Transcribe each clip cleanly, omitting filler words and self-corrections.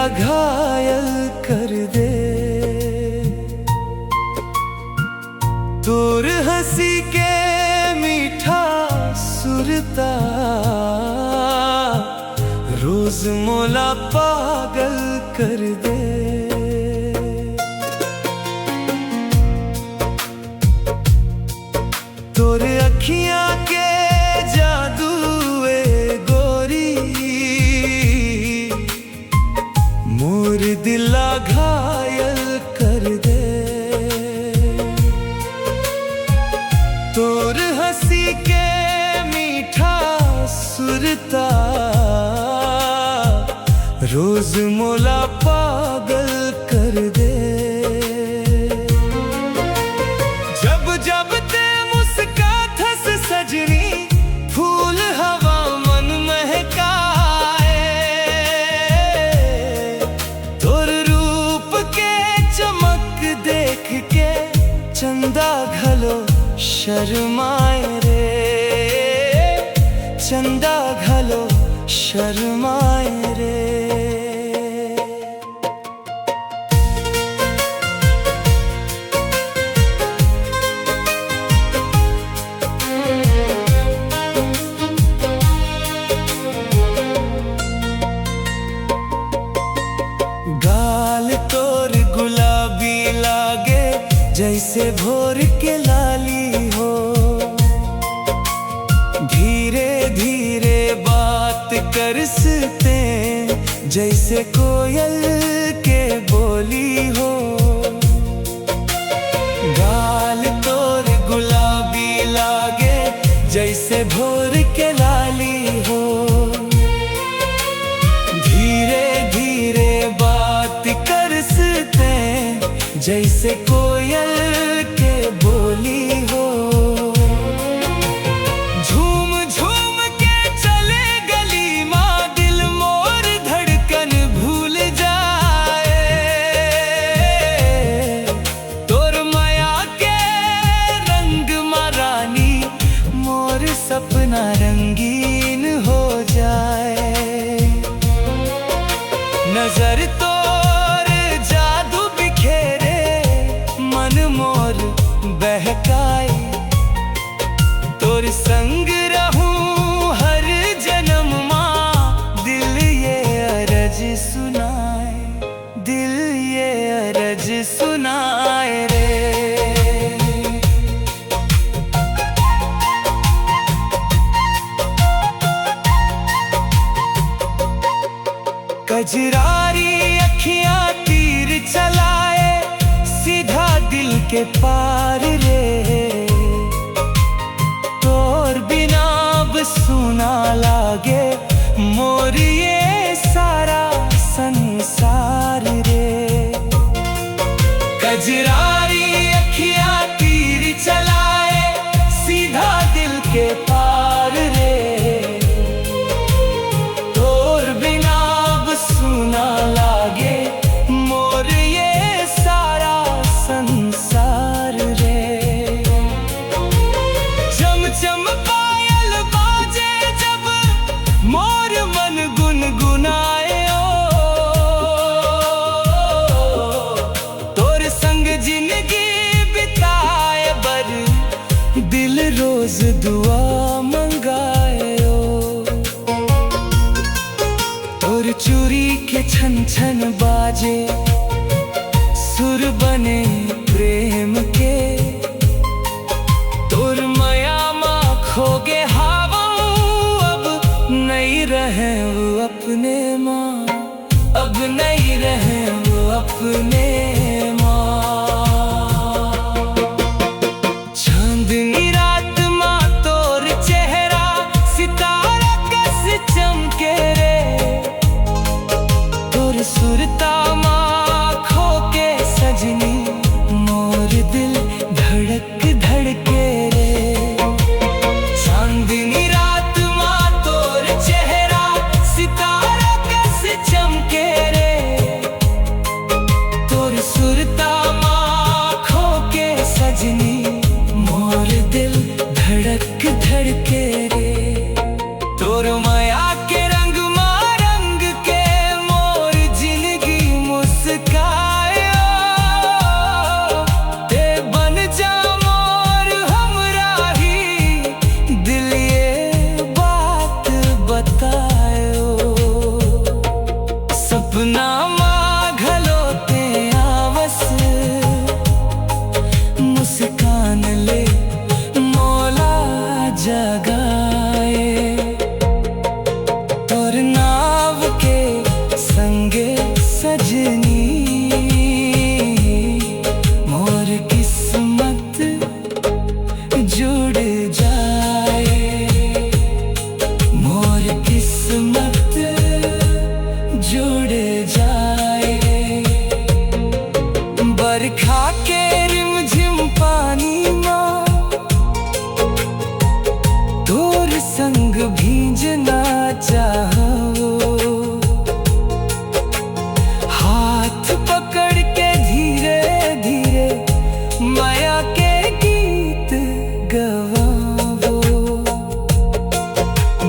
घायल कर दे। तोर हंसी के मीठा सुरता रोज मोला पागल कर दे। तोर अखियां के जादू ए गोरी मोर दिला घायल कर दे। तोर हंसी के मीठा सुरता रोज मोला पागल कर दे। जब जब ते मुस्कात हंस सजनी फूल हवा मन महकाए। तोर रूप के चमक देख के चंदा घलो शर्माए रे। चंदा घलो शर्माए रे। गाल तोर गुलाबी लागे जैसे भोर के लाली हो। धीरे धीरे बात करसते जैसे कोयल के बोली हो। गाल तोर गुलाबी लागे जैसे भोर के लाली हो। धीरे धीरे बात करसते जैसे कोयल के बोली हो। झूम झूम के चले गली माँ दिल मोर धड़कन भूल जाए। तोर माया के रंग मारानी मोर सपना रंगीन हो जाए। नजर तोर जादू बिखेरे मन मोर बहकाए। तोर संग रहूं हर जन्म माँ दिल ये अरज सुनाए। दिल ये अरज सुनाए रे। कजरारी अखियां तीर चलाए सीधा दिल के पार रे। तोर बिना अब सुना लागे मोर ये सारा संसार रे। कजरारी अखियां तीर चलाए सीधा दिल के पार रे। सुना लागे मोर ये सारा संसार रे। चमचम पायल बाजे जब मोर मन गुनगुनाए ओ। तोर संग जिंदगी बिताए बर दिल रोज दुआ मंगाए ओ। तोर चूड़ी के छन छन बाजे सुर बने प्रेम के। तोर माया माँ खोगे हवा अब नहीं रहे वो अपने माँ। अब नहीं रहे वो अपने माँ। चांदनी रात माँ तोर चेहरा सितारा कस चमके रे। सुरता माँ खो के सजनी मोर दिल धड़क धड़के रे। चांदनी रात माँ तोर चेहरा सितारा कैसे चमके रे। तोर सुरता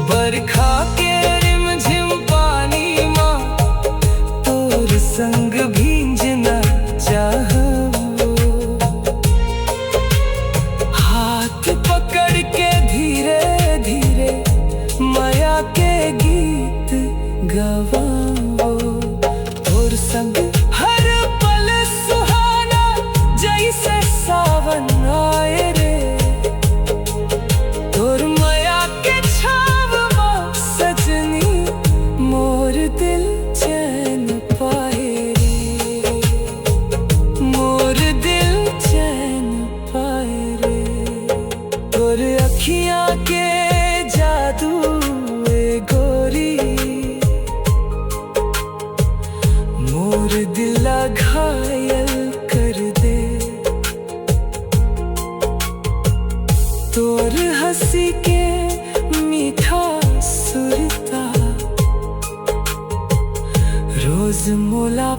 बरखा के रिमझिम पानी माँ तोर संग भींजना चाहबो। हाथ पकड़ के धीरे धीरे माया के गीत गवाओ। तोर संग हर पल सुहाना जैसे सावन आए रे। तोर माया के छाव माँ सजनी मोर दिल चैन पाए रे। मोर दिल चैन पाए रे। तोर अखियाँ के जादू ए गोरी मोर दिला घायल कर दे। तोर हंसी के मीठा सुरता रोज मोला